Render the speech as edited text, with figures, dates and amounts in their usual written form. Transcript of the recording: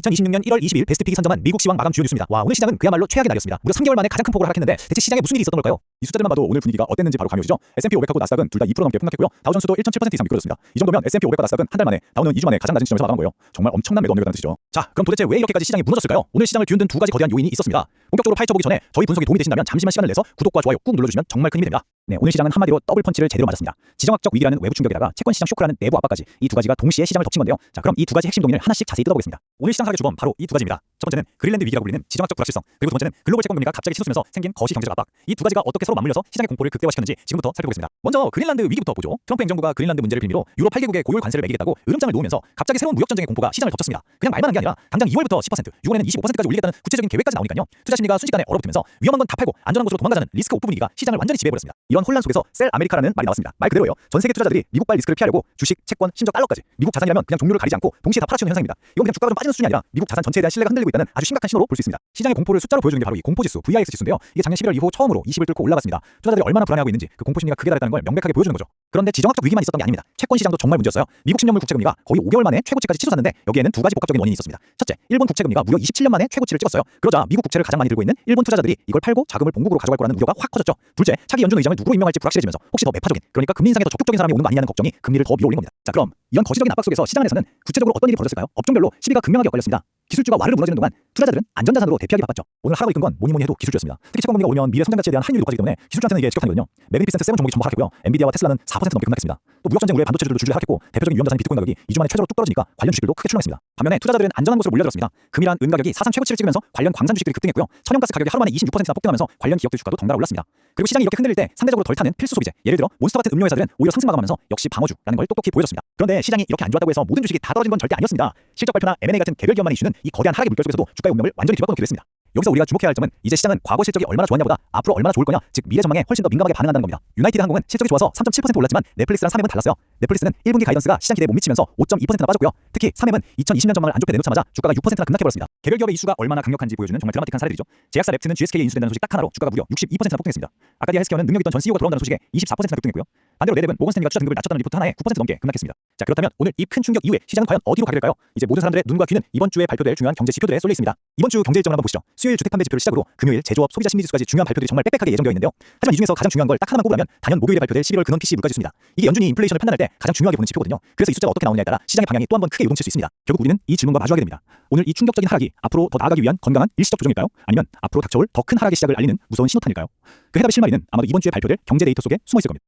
2026년 1월 20일 베스트픽이 선정한 미국 시황 마감 주요 뉴스입니다. 와, 오늘 시장은 그야말로 최악의 날이었습니다. 무려 3개월 만에 가장 큰 폭으로 하락했는데 대체 시장에 무슨 일이 있었던 걸까요? 이 숫자들만 봐도 오늘 분위기가 어땠는지 바로 감이 오시죠? S&P 500하고 나스닥은 둘 다 2% 넘게 폭락했고요. 다우존스도 1.7% 이상 미끄러졌습니다. 이 정도면 S&P 500과 나스닥은 한 달 만에, 다우는 2주 만에 가장 낮은 지점에서 마감한 거예요. 정말 엄청난 매도 압력이라는 뜻이죠. 자, 그럼 도대체 왜 이렇게까지 시장이 무너졌을까요? 오늘 시장을 뒤흔든 두 가지 거대한 요인이 있었습니다. 본격적으로 파헤쳐보기 전에 저희 분석이 도움이 되신다면 잠시만 시간을 내서 구독과 좋아요 꾹 눌러주시면 정말 큰 힘이 됩니다. 네, 오늘 시장은 한마디로 더블 펀치를 제대로 맞았습니다. 지정학적 위기라는 외부 충격에다가 채권 시장 쇼크라는 내부 압박까지 이 두 가지가 동시에 시장을 덮친 건데요. 자, 그럼 이 두 가지 핵심 동인을 하나씩 자세히 뜯어보겠습니다. 오늘 시장 하락의 주범 바로 이 두 가지입니다. 첫 번째는 그린란드 위기라고 불리는 지정학적 불확실성, 그리고 두 번째는 글로벌 채권 금리가 갑자기 치솟으면서 생긴 거시 경제적 압박. 이 두 가지가 어떻게 서로 맞물려서 시장의 공포를 극대화시켰는지 지금부터 살펴보겠습니다. 먼저 그린란드 위기부터 보죠. 트럼프 행정부가 그린란드 문제를 빌미로 유럽 8개국에 고율 관세를 매기겠다고 으름장을 놓으면서 갑자기 새로운 무역 전쟁의 공포가 시장을 덮쳤습니다. 그냥 말만 한 게 아니라 당장 2월부터 10%, 6월에는 25%까지 올리겠다는 구체적인 계획까지 나오니까요. 투자 심리가 순식간에 얼어붙으면서 위험한 건 다 팔고 안전한 곳으로 도망가자는 리스크 오프 분위기가 시장을 완전히 지배해버렸습니다. 이런 혼란 속에서 셀 아메리카라는 말이 나왔습니다. 말 그대로예요. 전 세계 투자자들이 미국발 리스크를 피하려고 주식, 채권, 심지어 달러까지 미국 자산이라면 그냥 종류를 가리지 않고 동시에 다 팔아치우는 현상입니다. 이건 그냥 주가가 좀 빠지는 수준이 아니라 미국 자산 전체에 대한 신뢰가 흔들리고 있다는 아주 심각한 신호로 볼 수 있습니다. 시장의 공포를 숫자로 보여주는 게 바로 이 공포지수 VIX 지수인데요. 이게 작년 11월 이후 처음으로 20을 뚫고 올라갔습니다. 투자자들이 얼마나 불안해하고 있는지 그 공포 심리가 극에 달했다는 걸 명백하게 보여주는 거죠. 그런데 지정학적 위기만 있었던 게 아닙니다. 채권 시장도 정말 문제였어요. 미국 10년물 국채금리가 거의 5개월 만에 최고치까지 치솟았는데 여기에는 두 가지 복합적인 원인이 있었습니다. 첫째, 일본 국채금리가 무려 27년 만에 최고치를 찍었어요. 그러자 미국 국채를 가장 많이 들고 있는 일본 투자자들이 이걸 팔고 자금을 본국으로 가져갈 거라는 우려가 확 커졌죠. 둘째, 차기 연준 의장을 누구로 임명할지 불확실해지면서 혹시 더 매파적인, 그러니까 금리 인상에 더 적극적인 사람이 오는 거 아니냐는 걱정이 금리를 더 밀어올린 겁니다. 자, 그럼 이런 거시적인 압박 속에서 시장 안에서는 구체적으로 어떤 일이 벌어졌을까요? 업종별로 시비가 극명하게 엇갈렸습니다. 기술주가 와르르 무너지는 동안 투자자들은 안전자산으로 대피하기 바빴죠. 오늘 하락을 이끈 건 뭐니 해도 기술주였습니다. 특히 채권 금리가 오르면 미래 성장 가치에 대한 환율이 높아지기 때문에 기술주한테는 이게 직격탄이거든요. 매그니피센트 7 종목이 전부 하락했고요. 엔비디아와 테슬라는 4% 넘게 급락했습니다. 또 무역전쟁 우려에 반도체들도 줄줄이 하락했고 대표적인 위험 자산 비트코인 가격이 2주 만에 최저로 뚝 떨어지니까 관련 주식들도 크게 출렁했습니다. 반면에 투자자들은 안전한 곳으로 몰려들었습니다. 금이란 은 가격이 사상 최고치를 찍으면서 관련 광산 주식들이 급등했고요. 천연가스 가격이 하루 만에 26%나 폭등하면서 관련 기업들 주가도 덩달아 올랐습니다. 그리고 시장이 이렇게 흔들릴 때 상대적으로 덜 타는 필수 소비재, 예를 들어 몬스터 같은 음료 회사들은 오히려 상승 마감하면서 역시 방어주라는 걸 똑똑히 보여줬습니다. 그런데 시장이 이렇게 안 좋았다고 해서 모든 주식이 다 떨어진 건 절대 아니었습니다. 실적 발표나 M&A 같은 개별 기업만의 이슈는 이 거대한 하락의 물결 속에서도 주가의 운명을 완전히 뒤바꿔놓기도 했습니다. 여기서 우리가 주목해야 할 점은 이제 시장은 과거 실적이 얼마나 좋았냐보다 앞으로 얼마나 좋을 거냐, 즉 미래 전망에 훨씬 더 민감하게 반응한다는 겁니다. 유나이티드 항공은 실적이 좋아서 3.7% 올랐지만 넷플릭스랑 3앱은 달랐어요. 넷플릭스는 1분기 가이던스가 시장 기대에 못 미치면서 5.2%나 빠졌고요. 특히 3앱은 2020년 전망을 안 좋게 내놓자마자 주가가 6%나 급락해버렸습니다. 개별 기업의 이슈가 얼마나 강력한지 보여주는 정말 드라마틱한 사례들이죠. 제약사 랩트는 GSK에 인수된다는 소식 딱 하나로 주가가 무려 62%나 폭등했습니다. 아카디아 헬스케어는 능력 있던 전 CEO가 돌아온다는 소식에 24%나 급등했고요. 반대로 레뎁은 모건스탠리가 투자 등급을 낮췄다는 리포트 하나에 9% 넘게 급락했습니다. 자, 그렇다면 오늘 이 큰 충격 이후에 시장은 과연 어디로 가게 될까요? 이제 모든 사람들의 눈과 귀는 이번 주에 발표될 중요한 경제 지표들에 쏠려 있습니다. 이번 주 경제 일정을 한번 보시죠. 수요일 주택 판매 지표를 시작으로 금요일 제조업 소비자 심리지수까지 중요한 발표들이 정말 빽빽하게 예정되어 있는데요. 하지만 이 중에서 가장 중요한 걸 딱 하나만 꼽으라면 단연 목요일에 발표될 11월 근원 PC 물가지수입니다. 이게 연준이 인플레이션을 판단할 때 가장 중요하게 보는 지표거든요. 그래서 이 숫자가 어떻게 나오느냐에 따라 시장의 방향이 또 한 번 크게 요동칠 수 있습니다. 결국 우리는 이 질문과 마주하게 됩니다. 오늘 이 충격적인 하락이 앞으로 더 나아가기 위한 건강한 일시적 조정일까요? 아니면 앞으로 닥쳐올 더 큰 하락의 시작을 알리는 무서운 신호탄일까요? 그 해답의 실마리는 아마도 이번 주에 발표될 경제 데이터 속에 숨어 있을 겁니다.